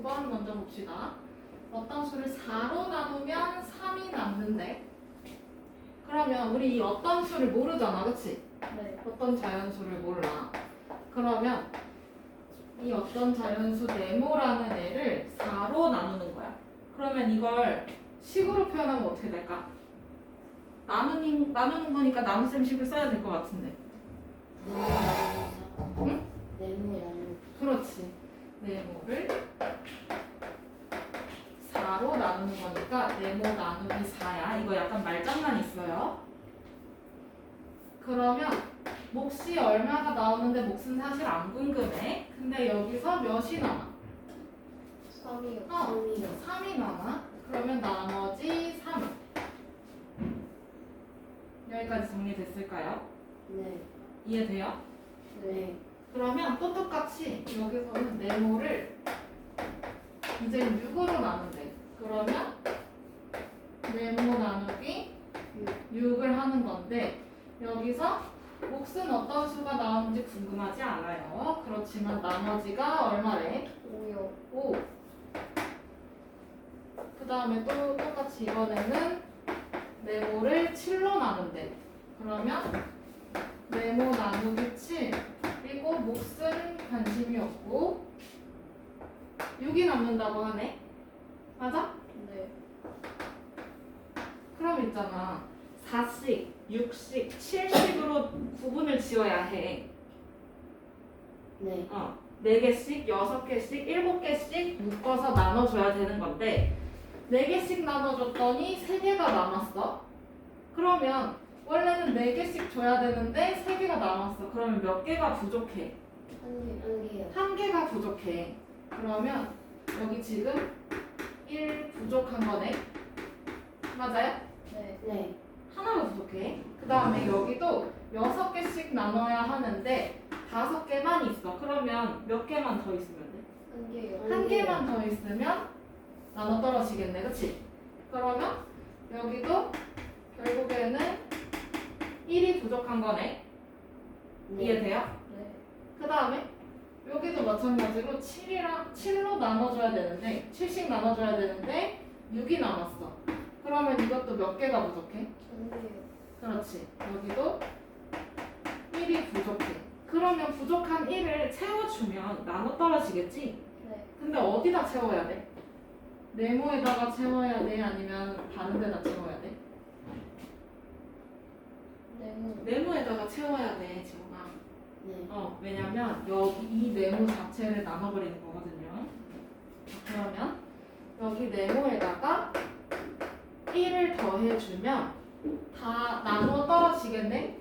9번 먼저 봅시다. 어떤 수를 4로 나누면 3이 남는데 그러면 우리 이 어떤 수를 모르잖아, 그치? 네. 어떤 자연수를 몰라. 그러면 이 어떤 자연수 네모라는 애를 4로 나누는 거야. 그러면 이걸 식으로 표현하면 어떻게 될까? 나누는 거니까 나눗셈 식을 써야 될 것 같은데. 응? 네모 그렇지. 네모를 4로 나누는 거니까 네모 나누기 4야. 이거 약간 말장난 있어요. 그러면 몫이 얼마가 나오는데 몫은 사실 안 궁금해. 근데 여기서 몇이 남아? 3이요. 3이 남아. 그러면 나머지 3. 여기까지 정리됐을까요? 네. 이해돼요? 네. 그러면 또 똑같이 여기서는 네모를 이제 6으로 나눈대. 그러면 네모 나누기 6을 하는 건데 여기서 몫은 어떤 수가 나오는지 궁금하지 않아요. 그렇지만 나머지가 얼마래? 5요. 5. 그 다음에 또 똑같이 이번에는 네모를 7로 나눈대. 그러면 네모 나누기 7 그리고 몫은 관심이 없고 6이 남는다고 하네. 맞아? 네. 그럼 있잖아 4씩, 6씩, 7씩으로 구분을 지어야 해. 네. 4개씩, 6개씩, 7개씩 묶어서 나눠줘야 되는 건데 4개씩 나눠줬더니 3개가 남았어. 그러면 원래는 4개씩 줘야 되는데 3개가 남았어. 그러면 몇 개가 부족해? 한 개요. 1개가 부족해. 그러면 여기 지금 1 부족한 거네. 맞아요? 네. 네. 하나가 부족해. 그 다음에 여기도 6개씩 나눠야 하는데 5개만 있어. 그러면 몇 개만 더 있으면 돼? 한 개요. 한 개만 더 있으면 나눠 떨어지겠네. 그치? 그러면 여기도 결국에는 1이 부족한 거네. 네. 이해돼요? 네. 그 다음에 여기도 마찬가지로 7로 나눠줘야 되는데 7씩 나눠줘야 되는데 6이 남았어. 그러면 이것도 몇 개가 부족해? 한 개요. 그렇지. 여기도 1이 부족해. 그러면 부족한 1을 채워주면 나눠 떨어지겠지? 네. 근데 어디다 채워야 돼? 네모에다가 채워야 돼? 아니면 다른 데다 채워야 돼? 네모. 네모에다가 채워야 돼, 지원아. 네. 왜냐면 여기 이 네모 자체를 나눠버리는 거거든요. 그러면 여기 네모에다가 1을 더해주면 다 나누어 떨어지겠네?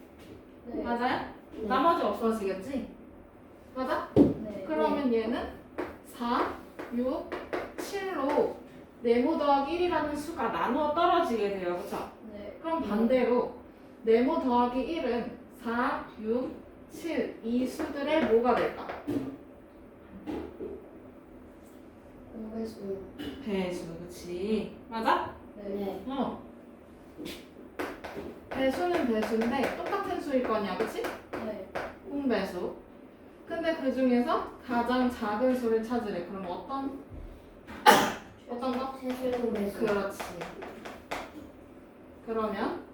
네. 맞아요? 네. 나머지 없어지겠지? 맞아? 네. 그러면 얘는 4, 6, 7로 네모 더하기 1이라는 수가 나누어 떨어지게 돼요. 그쵸? 네. 그럼 반대로 네모 더하기 1은 4, 6, 7 이 수들의 뭐가 될까? 공배수. 배수, 그치? 맞아? 네. 네. 배수는 배수인데 똑같은 수일 거냐, 그치? 네. 공배수. 근데 그 중에서 가장 작은 수를 찾으래. 그럼 어떤 거? 세수용 배수. 그렇지. 그러면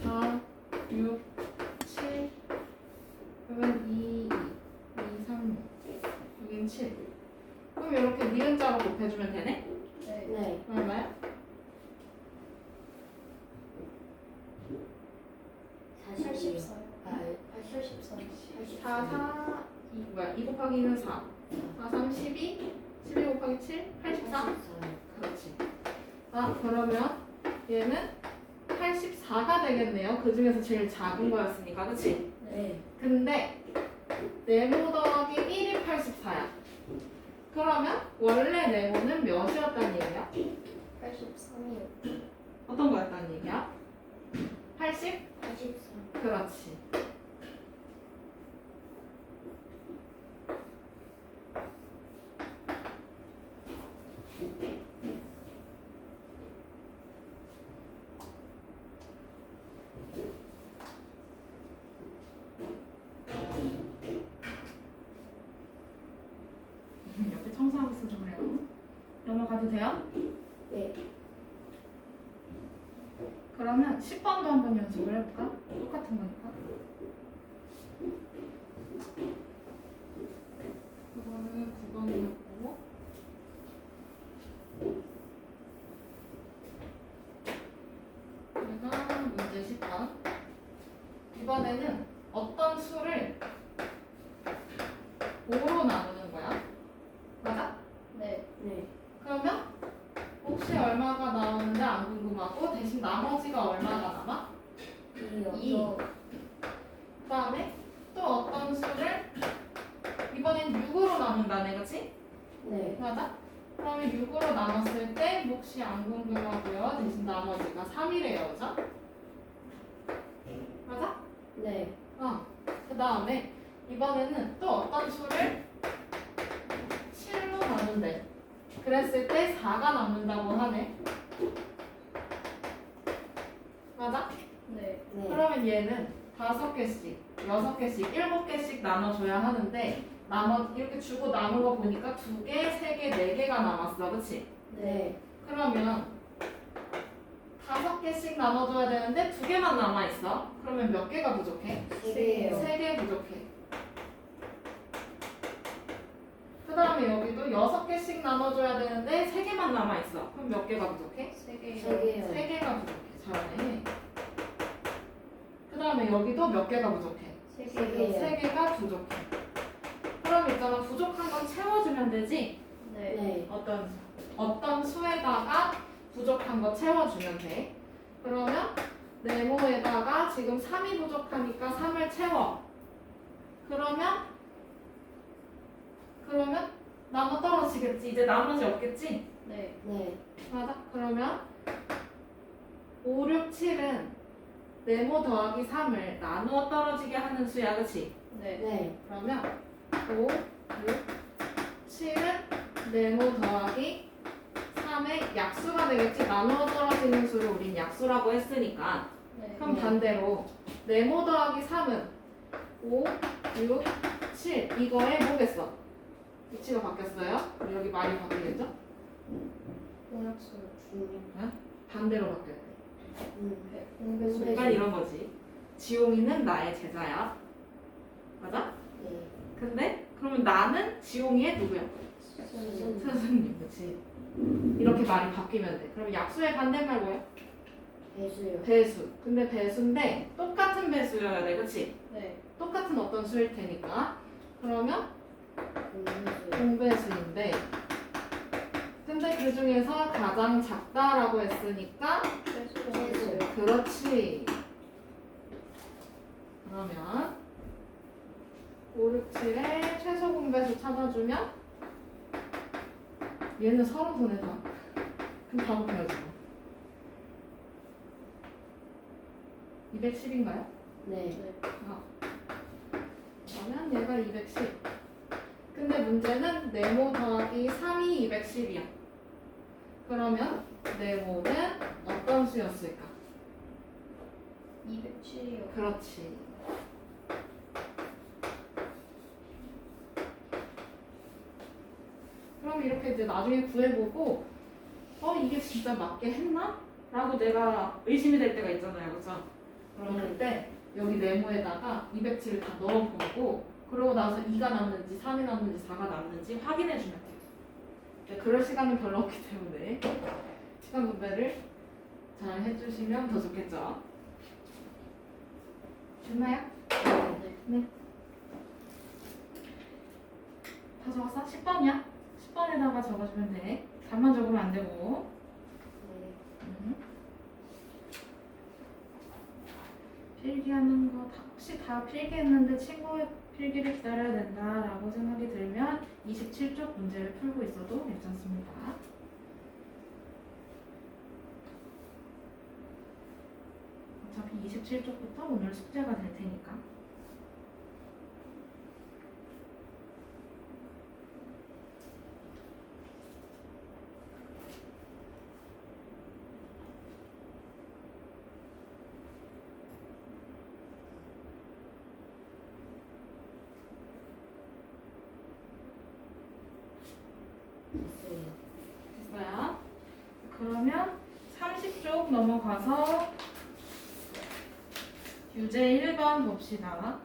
4, 6, 7 그러면 2, 3, 6 여긴 7 그럼 이렇게 니은자로 곱해주면 되네? 네. 네. 얼마야? 84요. 아, 84. 4, 4, 2 곱하기 2는 4 4, 3, 12 12 곱하기 7, 84 그렇지. 그러면 얘는 84가 되겠네요. 그 중에서 제일 작은 거였으니까, 그치? 네. 근데 네모 더하기 1이 84야. 그러면 원래 네모는 몇이었단 얘기야? 83이요. 어떤 거였단 얘기야? 80? 83. 그렇지. 넘어가도 돼요? 네. 그러면 10번도 한번 연습을 해볼까? 똑같은 거니까. 이거는 9번이었고 얘가 문제 10번. 이번에는 어떤 수를 5로 나누는 거야. 맞아? 네. 네. 그러면 혹시 얼마가 나오는지 안 궁금하고 대신 나머지가 얼마가 남아? 2요. 2. 그 다음에 또 어떤 수를 이번엔 6으로 나눈다네, 그치? 네. 맞아? 그러면 6으로 나눴을 때 몫이 안 궁금하고요. 대신 나머지가 3이래요, 그죠? 맞아? 네. 그 다음에 이번에는 또 어떤 수를 7로 나눈대. 그랬을 때 4가 남는다고 하네. 맞아? 네. 네. 그러면 얘는 5개씩, 6개씩, 7개씩 나눠줘야 하는데 이렇게 주고 남은 거 보니까 2개, 3개, 4개가 남았어. 그치? 네. 그러면 5개씩 나눠줘야 되는데 2개만 남아있어. 그러면 몇 개가 부족해? 3개예요. 3개 부족해. 그 다음에 여기도 6개씩 나눠줘야 되는데 3개만 남아있어. 그럼 몇 개가 부족해? 3개요. 3개요. 3개가 부족해. 잘하네. 그 다음에 여기도 몇 개가 부족해? 3개요. 3개가 부족해. 그럼 있잖아. 부족한 건 채워주면 되지? 네. 네. 어떤 수에다가 부족한 거 채워주면 돼. 그러면 네모에다가 지금 3이 부족하니까 3을 채워. 그러면 나눠 떨어지겠지. 이제 나머지 없겠지? 네. 네. 맞아? 그러면 5, 6, 7은 네모 더하기 3을 나누어 떨어지게 하는 수야, 그치? 네. 네. 그러면 5, 6, 7은 네모 더하기 3의 약수가 되겠지? 나누어 떨어지는 수를 우린 약수라고 했으니까. 네. 그럼 네. 반대로 네모 더하기 3은 5, 6, 7 이거에 뭐겠어? 위치가 바뀌었어요? 그럼 여기 말이 바뀌겠죠? 공약수. 반대로 바뀌어야 돼. 공배수. 네. 그러니까 이런 거지. 지용이는 나의 제자야. 맞아? 네. 근데 그러면 나는 지용이의 누구야? 선생님. 선생님, 그치? 이렇게 말이 바뀌면 돼. 그럼 약수의 반대말 뭐야? 배수요. 배수. 근데 배수인데 똑같은 배수여야 돼, 그치? 네. 똑같은 어떤 수일 테니까. 그러면 공배수요. 공배수인데 근데 그 중에서 가장 작다라고 했으니까 배수요. 그렇지. 그러면 5, 6, 7의 최소 공배수 찾아주면 얘는 서로 손해다. 그럼 다 곱해야지. 210인가요? 네. 네. 그러면 얘가 210. 근데 문제는 네모 더하기 3이 210이야. 그러면 네모는 어떤 수였을까? 207이요. 그렇지. 그럼 이렇게 이제 나중에 구해보고 이게 진짜 맞게 했나? 라고 내가 의심이 될 때가 있잖아요. 그죠? 그럼 그때 여기 네모에다가 207을 다 넣어보고 그러고 나서 2가 남는지 3이 남는지 4가 남는지 확인해주면 돼요. 근데 그럴 시간은 별로 없기 때문에 시간 분배를 잘 해주시면 더 좋겠죠. 됐나요? 네. 다 적었어? 10번이야? 10번에다가 적어주면 돼. 답만 적으면 안 되고. 네. 필기하는 거 혹시 다 필기했는데 친구의 필기를 기다려야 된다라고 생각이 들면 27쪽 문제를 풀고 있어도 괜찮습니다. 어차피 27쪽부터 오늘 숙제가 될 테니까. 됐어요. 쭉 넘어가서 유제 1번 봅시다.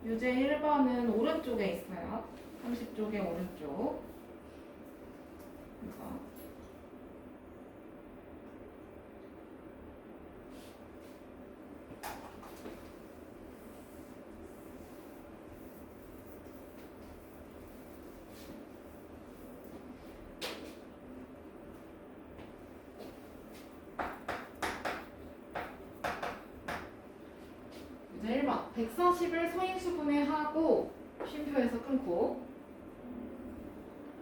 유제 1번은 오른쪽에 있어요. 30쪽의 오른쪽. 이거. 이제 1번 140을 소인수분해 하고 쉼표에서 끊고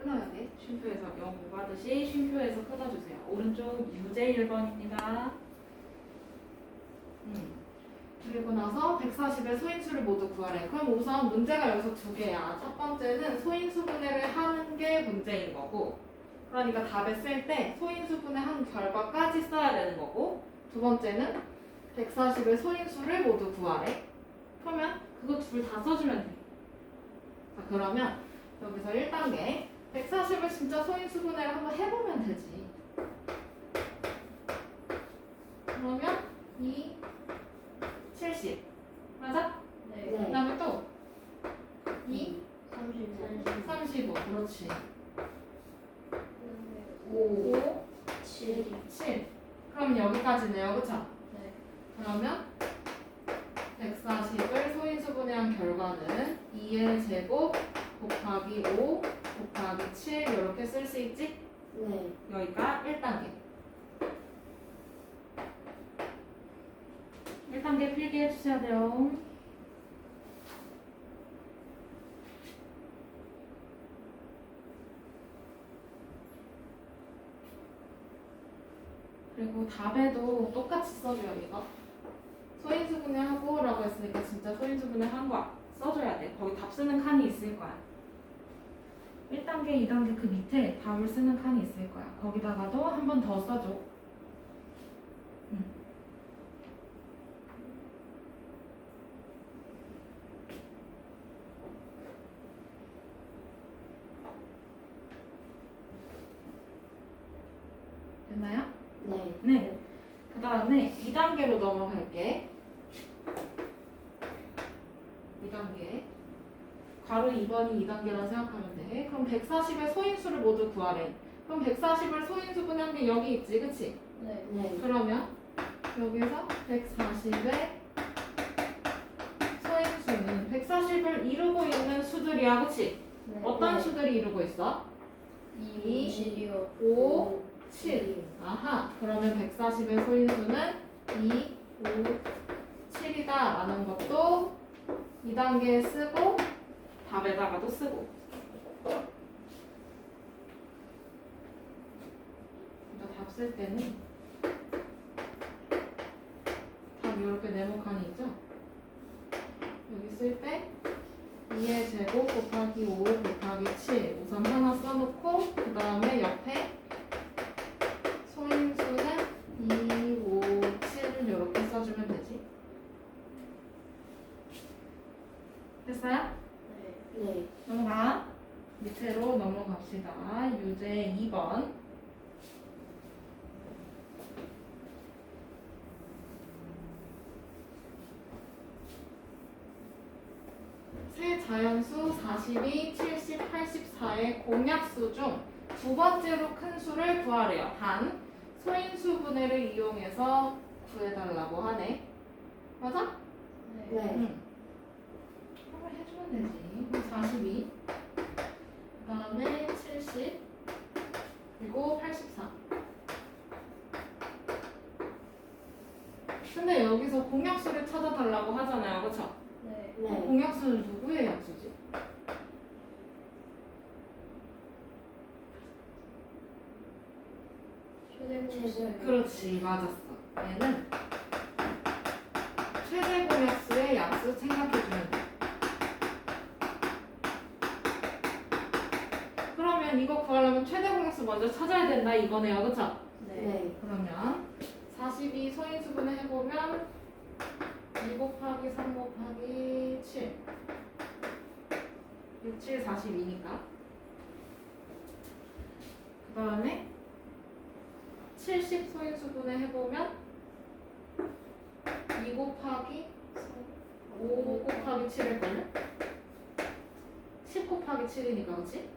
끊어야 돼. 쉼표에서 영어 공부하듯이 쉼표에서 끊어주세요. 오른쪽 유제 1번입니다. 그리고 나서 140의 소인수를 모두 구하래. 그럼 우선 문제가 여기서 두 개야. 첫 번째는 소인수분해를 하는 게 문제인 거고, 그러니까 답에 쓸 때 소인수분해 한 결과까지 써야 되는 거고, 두 번째는 140의 소인수를 모두 구하래. 그러면 그거 둘 다 써주면 돼. 자, 그러면 여기서 1단계 140을 진짜 소인수분해를 한번 해보면 되지. 그러면 2, 70 맞아? 네. 네. 그 다음에 또 2, 35. 35 그렇지. 그다음에 5, 7. 7 그럼 여기까지네요. 그쵸? 네. 그러면 140을 소인수분해한 결과는 2의 제곱 곱하기 5 곱하기 7 이렇게 쓸 수 있지? 네. 여기가 1단계. 1단계 필기해 주셔야 돼요. 그리고 답에도 똑같이 써줘요, 이거. 소인수분해하고 라고 했으니까 진짜 소인수분해한 거 써줘야 돼. 거기 답 쓰는 칸이 있을 거야. 1단계, 2단계 그 밑에 답을 쓰는 칸이 있을 거야. 거기다가도 한 번 더 써줘. 됐나요? 네. 네. 그 다음에 2단계로 넘어갈게. 2단계. 괄호 2번이 2단계라 생각하면 돼. 그럼 140의 소인수를 모두 구하래. 그럼 140을 소인수분해한 게 여기 있지, 그치? 네. 네. 그러면 여기서 140의 소인수는 140을 이루고 있는 수들이야, 그치? 네. 어떤 네. 수들이 이루고 있어? 2, 7이요. 5, 7. 아하, 그러면 140의 소인수는 2, 5, 7이다 라는 것도 2단계에 쓰고 답에다가도 쓰고. 답 쓸 때는 답 이렇게 네모칸이 있죠? 여기 쓸 때 2의 제곱 곱하기 5 곱하기 7 우선 하나 써놓고 그 다음에 옆에 소인수는 2, 5, 7을 이렇게 써주면 되지. 됐어요? 네. 네. 넘어가. 밑으로 넘어갑시다. 유제 2번. 세 자연수 42, 70, 84의 공약수 중 두 번째로 큰 수를 구하래요. 단 소인수 분해를 이용해서 구해달라고 하네. 맞아? 네. 네. 응. 한번 해주면 되지. 42. 그 다음에 70. 그리고 84. 근데 여기서 공약수를 찾아달라고 하잖아요. 그쵸? 네. 네. 공약수는 누구의 약수지? 최대 그렇지. 맞았어. 얘는 최대 공약수의 약수 생각해주면 돼. 그러면 이거 구하려면 최대 공약수 먼저 찾아야 된다 이거네요. 그쵸? 네. 네. 그러면 42 소인수분해 해보면 2 곱하기 3 곱하기 7 6, 7, 42니까 그 다음에 70 소인수분해 해보면 2 곱하기 5 곱하기 7일걸요? 10 곱하기 7이니까 그치?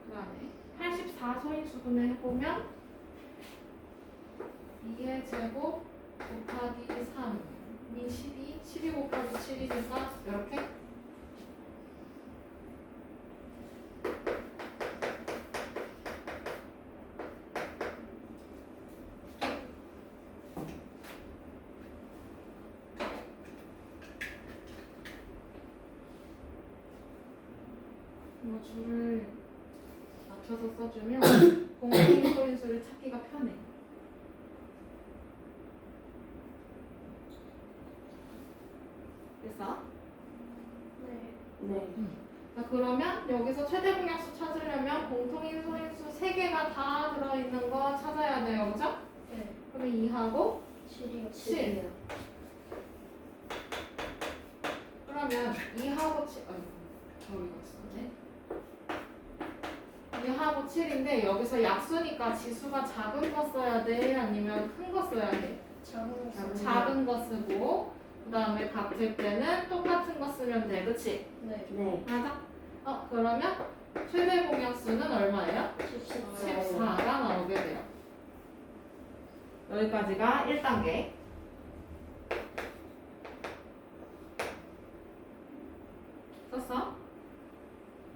그 다음에 84 소인수분해 해보면 2의 제곱 곱하기 3이 12 곱하기 7이니까 이렇게 줄을 맞춰서 써주면 공통 소인수를 찾기가 편해. 됐어? 네. 네. 자, 그러면 여기서 최대 공약수 찾으려면 공통인 소인수 3개가 다 들어있는 거 찾아야 돼요. 그죠? 네. 그러면 2하고 7이요. 7. 그러면 2하고 7, 저기가 있었네. 2하고 7인데 여기서 약수니까 지수가 작은 거 써야 돼? 아니면 큰 거 써야 돼? 작은 거. 작은 거 쓰고 그 다음에 같을 때는 똑같은 거 쓰면 돼. 그치? 네. 네. 맞아? 그러면 최대 공약수는 얼마예요? 14. 14가 나오게 돼요. 여기까지가 1단계. 썼어?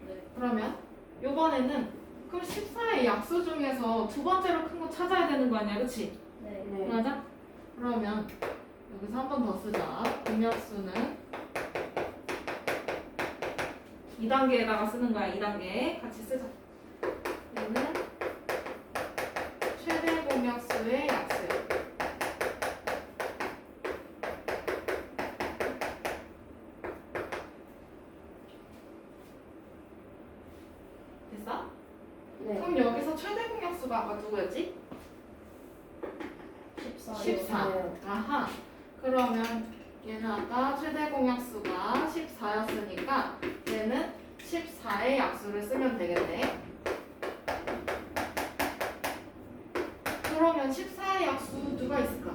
네. 그러면 요번에는 그럼 14의 약수 중에서 두 번째로 큰 거 찾아야 되는 거 아니야? 그치? 네. 네. 맞아? 그러면 여기서 한 번 더 쓰자. 공약수는 2단계에다가 쓰는 거야. 2단계 같이 쓰자. 얘는 최대 공약수의 약수. 됐어? 네. 그럼 여기서 최대 공약수가 아까 누구였지? 14. 14. 네. 아하. 그러면 얘는 아까 최대 공약수가 14였으니까 얘는 14의 약수를 쓰면 되겠네. 그러면 14의 약수 누가 있을까?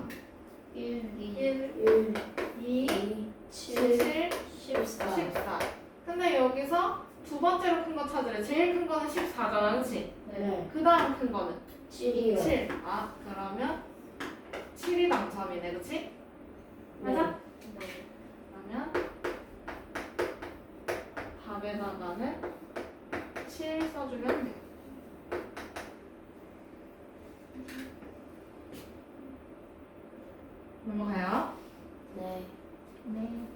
1, 2, 1, 1, 2, 7, 7, 14. 14. 근데 여기서 두 번째로 큰 거 찾으래. 제일 큰 거는 14잖아. 그치? 네. 그 다음 큰 거는 7이요. 7. 그러면 7이 당첨이네. 그치? 맞아? 네. 그러면 답에다가는 7 써주면 돼. 넘어가요. 네. 네.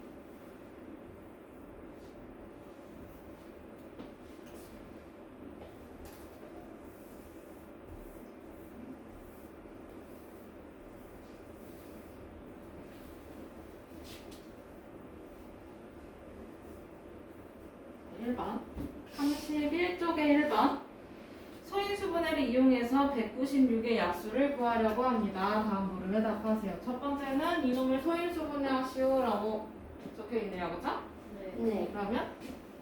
네, 1번 31쪽에 1번 소인수분해를 이용해서 196의 약수를 구하려고 합니다. 다음 물음에 답하세요. 첫 번째는 이놈을 소인수분해하시오라고 적혀있네요. 그쵸? 네. 네. 그러면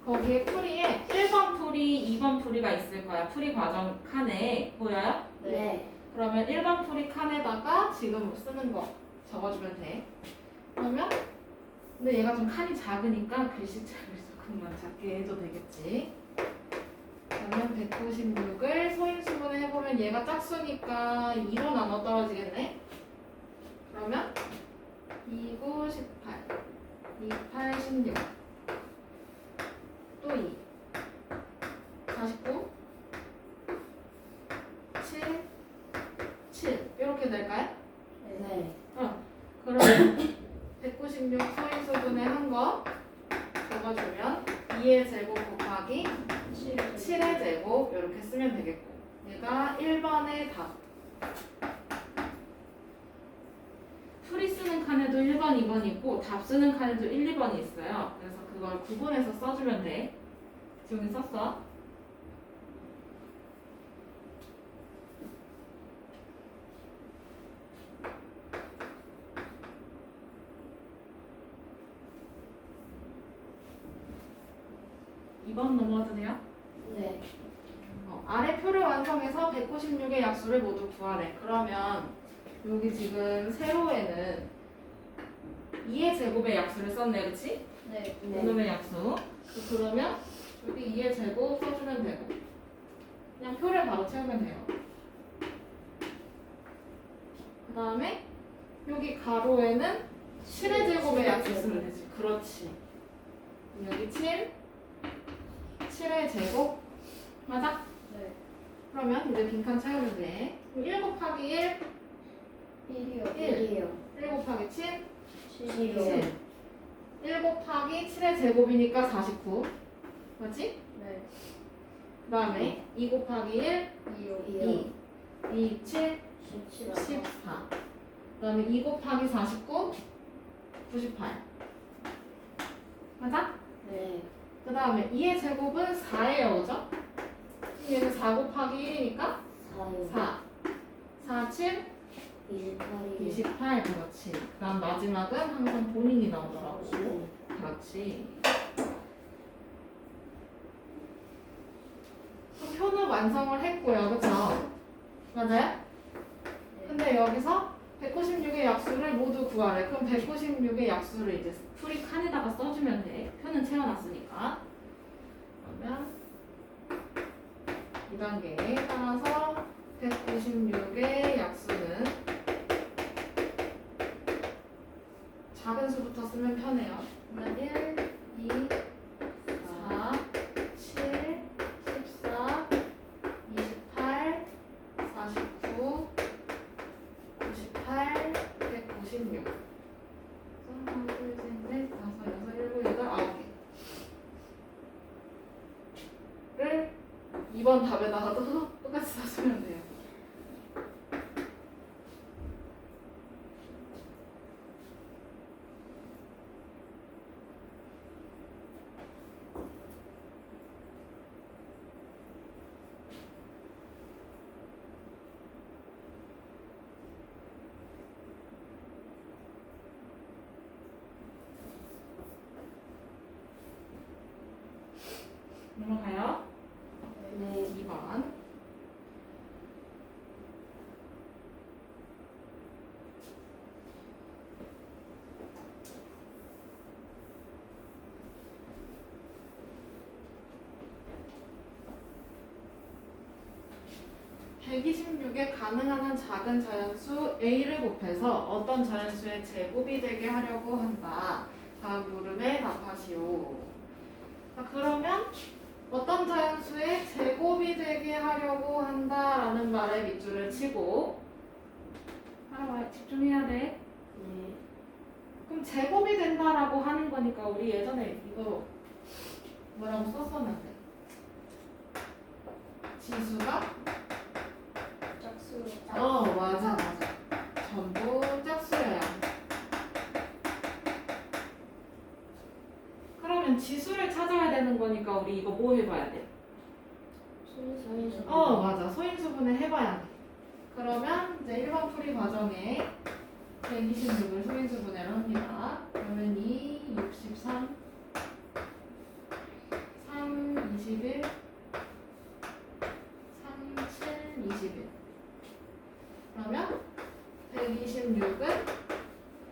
거기에 풀이에 1번 풀이, 2번 풀이가 있을 거야. 풀이 과정 칸에 보여요? 네. 그러면 1번 풀이 칸에다가 지금 쓰는 거 적어주면 돼. 그러면 근데 얘가 좀 칸이 작으니까 글씨체를 조금만 작게 해도 되겠지. 그러면 196을 소인수분해 해보면 얘가 짝수니까 2로 나눠 떨어지겠네. 그러면 2, 9, 18, 2, 8, 16, 또 2, 49, 7, 7 이렇게 될까요? 네. 그러면 196 소인수분해 한 거 적어주면 2의 제곱 곱하기 7의 제곱 이렇게 쓰면 되겠고 얘가 1번의 답. 풀이 쓰는 칸에도 1번, 2번 있고 답 쓰는 칸에도 1, 2번이 있어요. 그래서 그걸 구분해서 써주면 돼. 지금 썼어? 2번 넘어가도 돼요? 네. 아래 표를 완성해서 196의 약수를 모두 구하래. 그러면 여기 지금 세로에는 2의 제곱의 약수를 썼네, 그치? 네. 이놈의 약수. 그러면 여기 2의 제곱 써주면 되고 그냥 표를 바로 채우면 돼요. 그 다음에 여기 가로에는 7의 제곱의 약수 쓰면 되지. 그렇지. 여기 7의 제곱 맞아? 네. 그러면 이제 빈칸 채우면 돼. 1 곱하기 1, 1이요. 1이요. 1 곱하기 7, 7이요. 7. 1 곱하기 7의 제곱이니까 49. 맞지? 네. 그 다음에 2 곱하기 1, 2요. 2. 2, 7, 17. 14. 그 다음에 2 곱하기 49, 98. 맞아? 네. 그 다음에 2의 제곱은 4예요, 그죠? 얘는 4 곱하기 1이니까 4요. 4. 4, 7, 28이요. 28. 그렇지. 그 다음 마지막은 항상 본인이 나오더라고. 네. 그렇지. 그럼 표는 완성을 했고요, 그쵸? 맞아요? 근데 여기서 196의 약수를 모두 구하래. 그럼 196의 약수를 이제 풀이 칸에다가 써주면 돼. 표는 채워놨으니까. 그러면 2단계에 따라서 196의 약수는 작은 수부터 쓰면 편해요. 그러면 1, 2, 4, 7, 14, 28, 49, 98, 196. 하나, 둘, 셋, 넷, 다섯, 여섯, 일곱, 여덟, 아홉 개를 2번 답에다가도 똑같이 써주면 돼요. 넘어가요. 네. 2번. (126의) 가능한 한 작은 자연수 a를 곱해서 어떤 자연수의 제곱이 되게 하려고 한다. 다음 물음에 답하시오. 자, 그러면 어떤 자연수의 제곱이 되게 하려고 한다라는 말에 밑줄을 치고 알아봐요. 집중해야 돼. 네. 그럼 제곱이 된다라고 하는 거니까 우리 예전에 이거 뭐라고 썼었는데 지수가 짝수. 맞아 전부 짝수여야 돼. 그러면 지수를 찾아야 되는 거니까 우리 이거 뭐 해봐야 돼? 소인수. 맞아. 소인수분해 해봐야 돼. 그러면 이제 1번 풀이 과정에 126을 소인수분해를 합니다. 그러면 2, 63, 3, 21, 3, 7, 21. 그러면 126은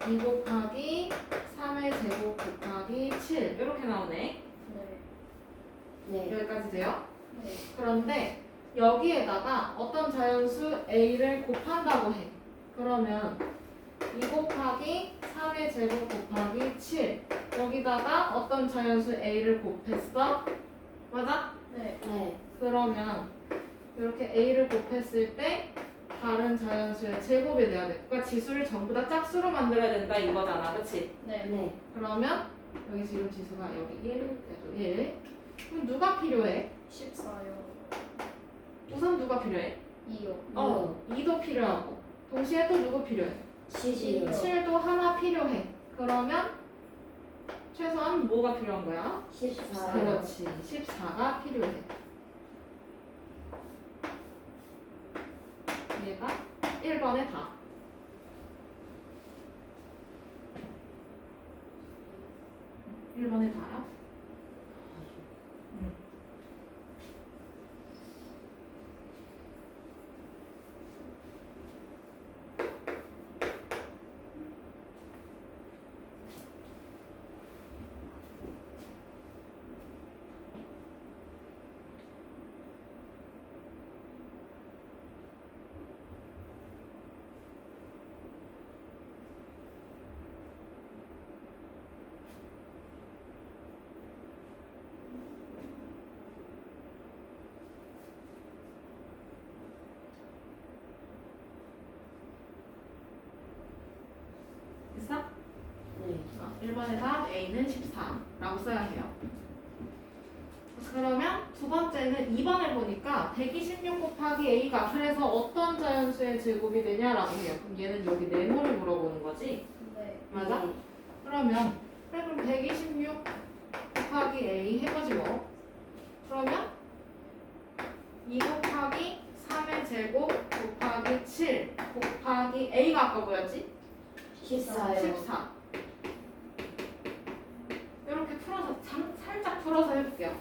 2 곱하기 3의 제곱 곱하기 7 이렇게 나오네. 네. 네. 여기까지 돼요? 네. 그런데 여기에다가 어떤 자연수 a를 곱한다고 해. 그러면 2 곱하기 3의 제곱 곱하기 7 여기다가 어떤 자연수 a를 곱했어? 맞아? 네. 네. 그러면 이렇게 a를 곱했을 때 다른 자연수의 제곱이 돼야 돼. 그러니까 지수를 전부 다 짝수로 만들어야 된다 이거잖아. 그치? 네. 네. 그러면 여기 지금 지수가 여기 1, 1. 그럼 누가 필요해? 14요. 우선 누가 필요해? 2요. 2도 필요하고 동시에 또 누구 필요해? 7이요. 7도 하나 필요해. 그러면 최소한 뭐가 필요한 거야? 14요. 그렇지. 14가 필요해. 얘가 1번의 답. (1번의 답) 1번의 답 A는 14라고 써야 해요. 그러면 두 번째는 2번을 보니까 126 곱하기 A가 그래서 어떤 자연수의 제곱이 되냐라고 해요. 그럼 얘는 여기 네모를 물어보는 거지? 네. 맞아? 네. 그러면 그래 그럼 126 곱하기 A 해보지 뭐. 그러면 2 곱하기 3의 제곱 곱하기 7 곱하기 A가 아까 뭐였지? 14요. 14. 이렇게 풀어서 살짝 풀어서 해볼게요.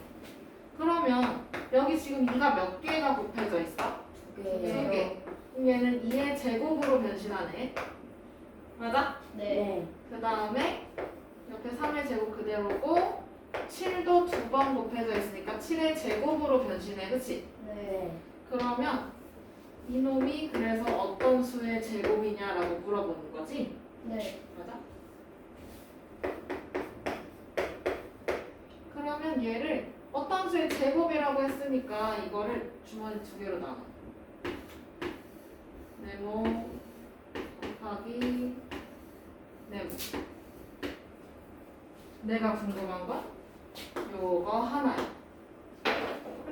그러면 여기 지금 2가 몇 개가 곱해져 있어? 두 두 개요. 개. 그럼 얘는 2의 제곱으로 변신하네. 맞아? 네. 네. 그 다음에 옆에 3의 제곱 그대로고 7도 두 번 곱해져 있으니까 7의 제곱으로 변신해. 그치? 네. 네. 그러면 이놈이 그래서 어떤 수의 제곱이냐라고 물어보는 거지? 네. 맞아? 그러면 얘를 어떤 수의 제곱이라고 했으니까 이거를 주머니 두 개로 나눠. 네모 곱하기 네모. 내가 궁금한 건 요거 하나야.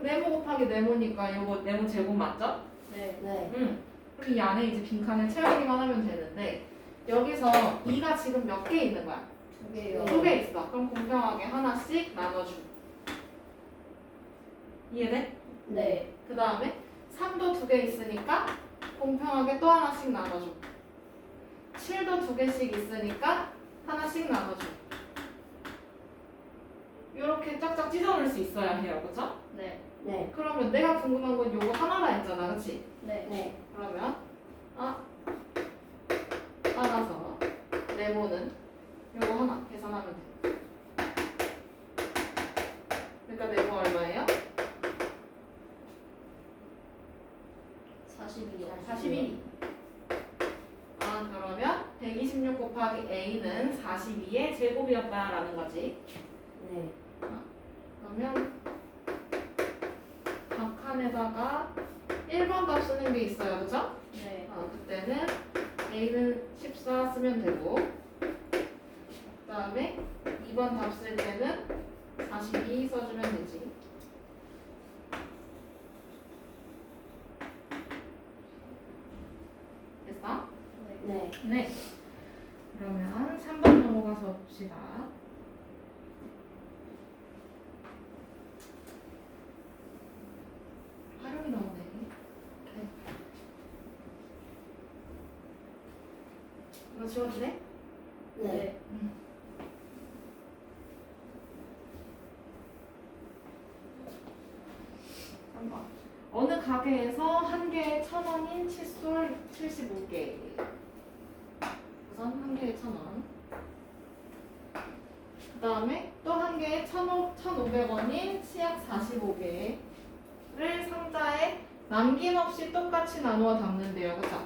네모 곱하기 네모니까 요거 네모 제곱 맞죠? 네. 네. 응. 그럼 이 안에 이제 빈칸을 채우기만 하면 되는데 여기서 2가 지금 몇 개 있는 거야? 두 개요. 두 개 있어. 그럼 공평하게 하나씩 나눠줘. 이해돼? 네. 그 다음에 3도 두 개 있으니까 공평하게 또 하나씩 나눠줘. 7도 두 개씩 있으니까 하나씩 나눠줘. 이렇게 짝짝 찢어놓을 수 있어야 해요. 그쵸? 네. 네. 그러면 내가 궁금한 건 요거 하나라 했잖아. 그치? 네. 네. 그러면 따라서 네모는 요거 하나 계산하면 돼. 그러니까 네모 얼마예요? 42요. 42. 그러면 126 곱하기 A는 42의 제곱이었다라는 거지. 네. 그러면 각 칸에다가 1번 답 쓰는 게 있어요. 그죠? 네. 그때는 A는 14 쓰면 되고 그 다음에 2번 답 쓸 때는 42 써주면 되지. 됐어? 네. 네. 네. 그러면 3번 넘어가서 봅시다. 활용이 나오네. 네. 이거 지워도 돼? 네. 한번. 어느 가게에서 한 개에 1,000원인 칫솔 75개. 우선 한 개에 1,000원. 그 다음에 또 한 개에 1,500원인 치약 45개를 상자에 남김없이 똑같이 나누어 담는데요. 그쵸?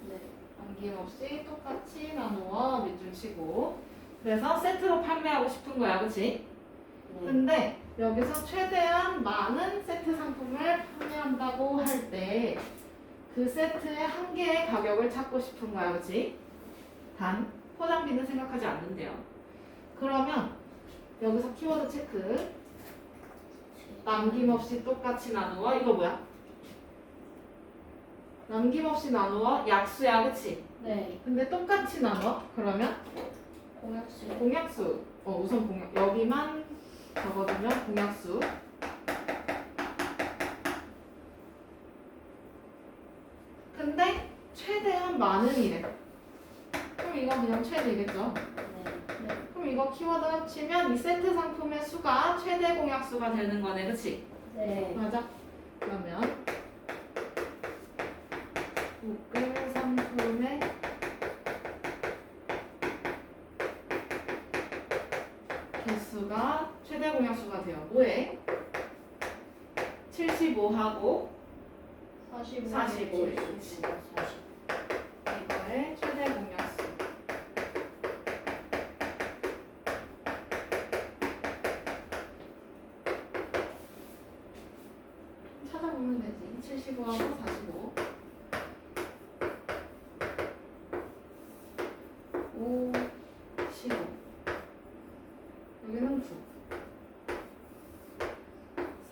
네. 남김없이 똑같이 나누어 밑줄 치고. 그래서 세트로 판매하고 싶은 거야. 그치? 네. 근데 여기서 최대한 많은 세트 상품을 판매한다고 할 때 그 세트의 한 개의 가격을 찾고 싶은 거야. 그치? 단 포장비는 생각하지 않는데요. 그러면 여기서 키워드 체크. 남김없이 똑같이 나누어. 이거 뭐야? 남김없이 나누어 약수야. 그치? 네. 근데 똑같이 나눠? 그러면 공약수. 공약수. 우선 공약. 여기만 적어두면 공약수. 근데 최대한 많은 이래. 그럼 이건 그냥 최대겠죠? 네. 그럼 이거 키워드 합치면 이 세트 상품의 수가 최대 공약수가 되는 거네. 그치? 네. 맞아? 그러면 구글 상품의 개수가 최대 공약수가 돼요. 뭐해? 75하고 45. 45. 네. 그치? 이거의 최대 공약수. 찾아보면 되지. 75하고 45. 5, 15. 여기는 9.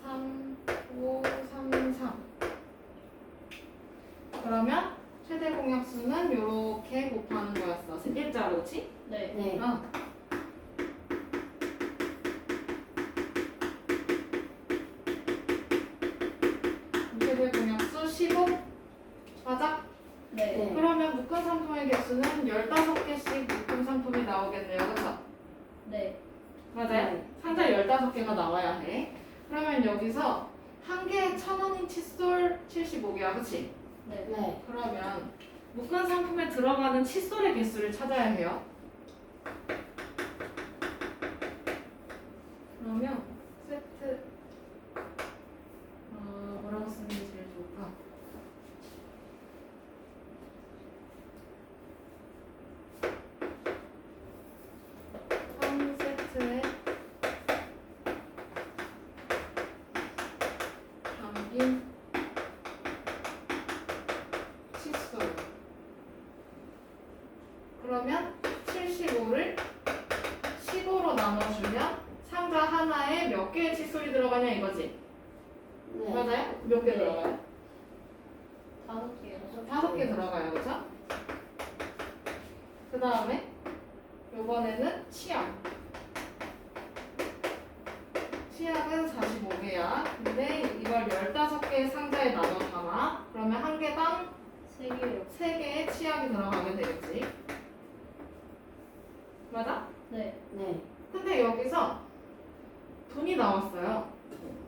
3, 5, 3, 3. 그러면 최대 공약수는 이렇게 곱하는 거였어. 일자로, 그치? 네. 네. 최대 공약수 15. 맞아? 네. 네. 그러면 묶은 상품의 개수는 15개씩 묶은 상품이 나오겠네요. 그쵸? 네. 맞아요? 네. 상자에 15개가 나와야 해. 그러면 여기서 한 개에 1,000원인 칫솔 75개야. 그치? 네. 네. 그러면 묶은 상품에 들어가는 칫솔의 개수를 찾아야 해요. 그러면 세트 뭐라고 쓰는 게 제일 좋을까? 한 세트에 담긴 칫솔. 그러면 75를 15로 나눠주면 상자 하나에 몇 개의 칫솔이 들어가냐 이거지? 네. 맞아요? 몇 개 네. 들어가요? 5개요. 5개 들어가요, 그쵸? 그 다음에 요번에는 치약. 치약은 45개야. 근데 이걸 15개의 상자에 나눠 담아. 그러면 한 개당 3개요. 3개의 치약이 들어가게 되겠지. 맞아? 네. 네. 근데 여기서 돈이 나왔어요.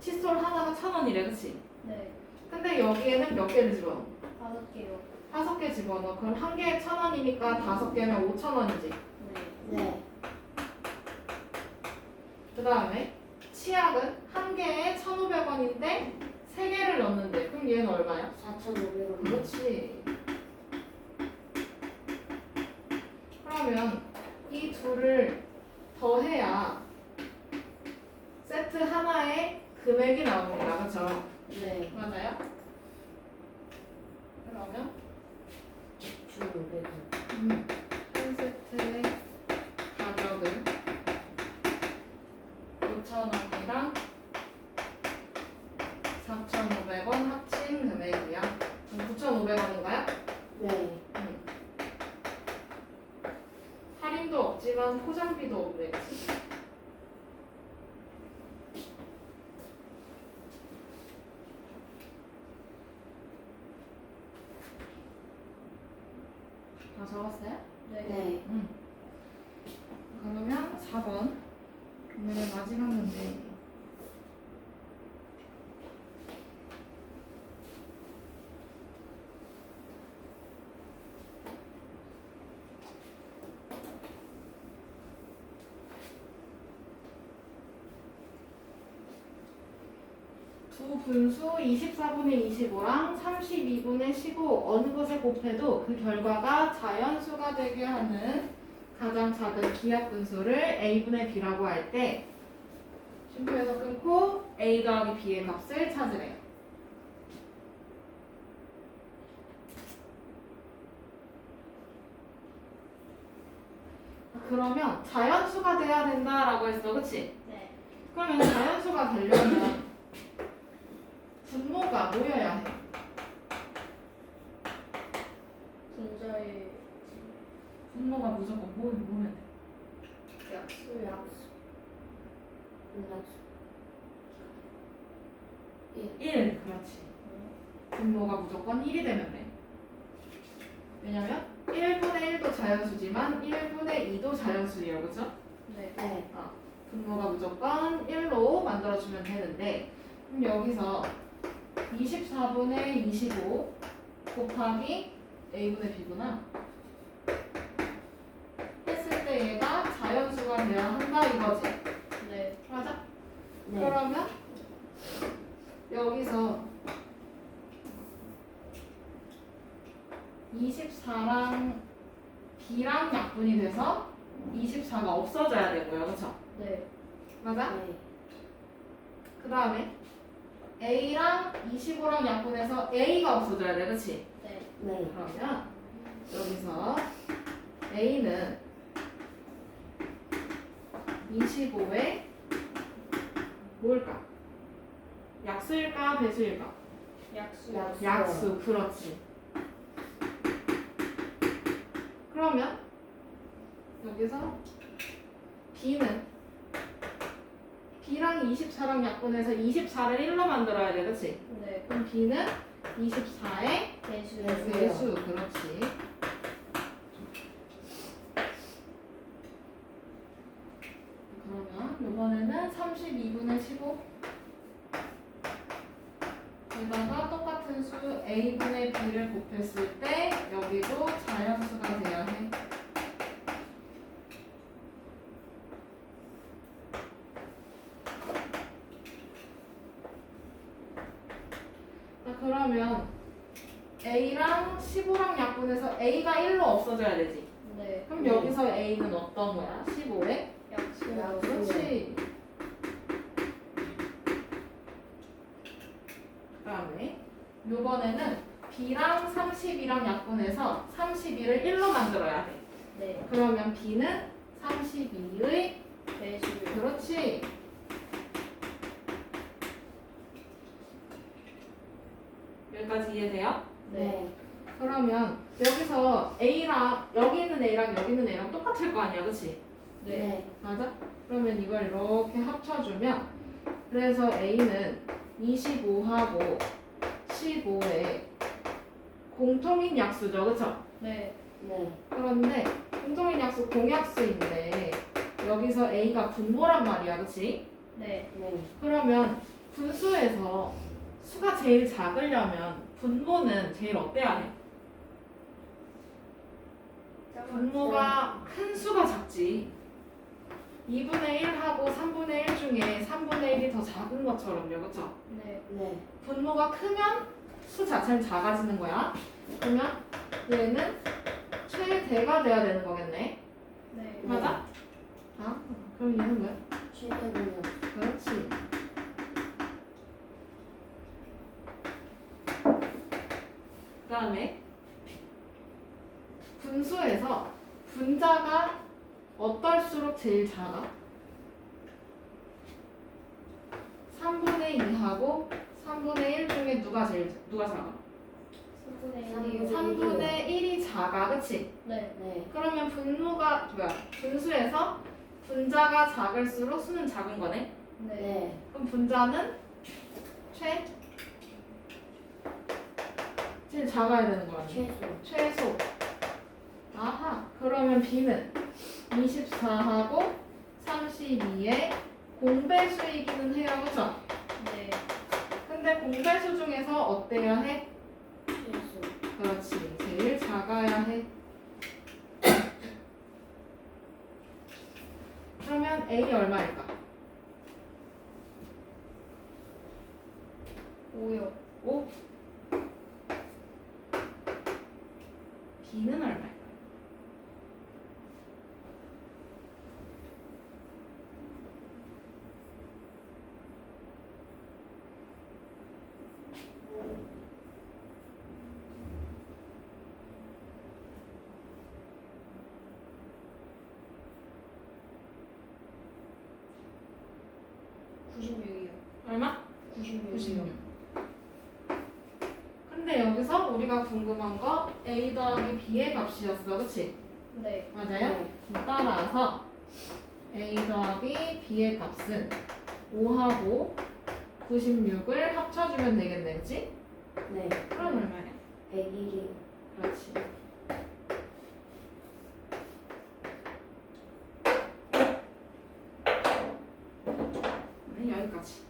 칫솔 하나가 1,000원이래, 그치? 네. 근데 여기에는 몇 개를 집어넣어? 5개요. 5개 집어넣어. 그럼 한 개에 1,000원이니까 5개면 5,000원이지. 네. 네. 그 다음에 치약은 한 개에 1,500원인데 3개를 넣는데 그럼 얘는 얼마야? 4,500원. 그렇지. 그러면 이 둘을 더해야 세트 하나에 금액이 나옵니다. 그쵸? 네. 맞아요? 그러면 6,500원. 한 세트의 가격은 5,000원이랑 4,500원 합친 금액이야. 그럼 9,500원인가요? 네. 할인도 없지만 포장비도 없네. 그치? 다 적었어요? 네. 네. 그러면 4번 오늘의 마지막 문제. 두 분수 24분의 25랑 32분의 15 어느 것에 곱해도 그 결과가 자연수가 되게 하는 가장 작은 기하 분수를 a분의 b라고 할 때 쉼표에서 끊고 a 더하기 b의 값을 찾으래요. 그러면 자연수가 돼야 된다라고 했어, 그치? 네. 그러면 자연수가 되려면 분모가 모여야 해. 분자의 분모가 무조건 모으면 돼. 약수. 약수. 약수. 1, 그렇지. 분모가 무조건 1이 되면 돼. 왜냐면 1분의 1도 자연수지만 1분의 2도 자연수예요, 그죠? 네. 네. 분모가 무조건 1로 만들어주면 되는데 그럼 여기서 24분의 25 곱하기 a분의 b구나 했을 때 얘가 자연수가 돼야 한다 이거지. 네. 맞아? 네. 그러면 여기서 24랑 b랑 약분이 돼서 24가 없어져야 되고요, 그쵸? 네. 맞아? 네. 그 다음에 a랑 25랑 약분해서 a가 없어져야 돼, 그치? 네. 네. 그러면 여기서 a는 25의 뭘까? 약수일까 배수일까? 약수. 약수. 약수. 그렇지. 그러면 여기서 b는 b랑 24랑 약분해서 24를 1로 만들어야 돼. 그치? 네. 그럼 b는 24의 배수. 배수. 배수. 그렇지. 그러면 이번에는 32분의 15 여기다가 똑같은 수 a분의 b를 곱했을 때 여기도 자연수가 돼야 해. 자, 그러면 a랑 15랑 약분해서 a가 1로 없어져야 되지. 네. 그럼 여기서 a는 어떤 거야? 15에? 약수. 약수. 그렇지. 그다음에 요번에는 b랑 32랑 약분해서 32를 1로 만들어야 돼. 네. 그러면 b는 32의 배수. 그렇지. 여기까지 이해돼요? 네. 그러면 여기서 a랑 여기 있는 a랑 여기 있는 a랑 똑같을 거 아니야, 그렇지? 네. 맞아? 그러면 이걸 이렇게 합쳐주면 그래서 a는 25하고 15의 공통인 약수죠, 그쵸? 네. 네. 그런데 공통인 약수 공약수인데 여기서 a가 분모란 말이야, 그치? 네. 네. 그러면 분수에서 수가 제일 작으려면 분모는 제일 어때야 해? 분모가 큰 수가 작지. 2분의 1하고 3분의 1 중에 3분의 1이 더 작은 것처럼요, 그쵸? 네. 네. 분모가 크면 수 자체는 작아지는 거야. 그러면 얘는 최대가 돼야 되는 거겠네. 네. 맞아? 아, 그럼 얘는 뭐야? 최대분요. 그렇지. 그 다음에 분수에서 분자가 어떨수록 제일 작아? 3분의 2하고 3분의 1 중에 누가 작아? 3분의 3분의 1이요. 3분의 1이 작아, 그치? 네. 네. 그러면 분수에서 분자가 작을수록 수는 작은 거네? 네. 네. 그럼 분자는 제일 작아야 되는 거 아니야? 최소. 최소. 아하. 그러면 b는 24하고 32의 공배수이기는 해요, 그쵸? 네. 근데 공배수 중에서 어때야 해? 최소. 그렇지. 제일 작아야 해. 그러면 a 얼마일까? 5요. 5. b는 얼마일까? 얼마? 96. 근데 여기서 우리가 궁금한 거 a 더하기 b의 값이었어, 그치? 네. 맞아요? 따라서 a 더하기 b의 값은 5하고 96을 합쳐주면 되겠네, 그치? 네. 그럼 얼마냐? 101이요. 그렇지. 네, 여기까지.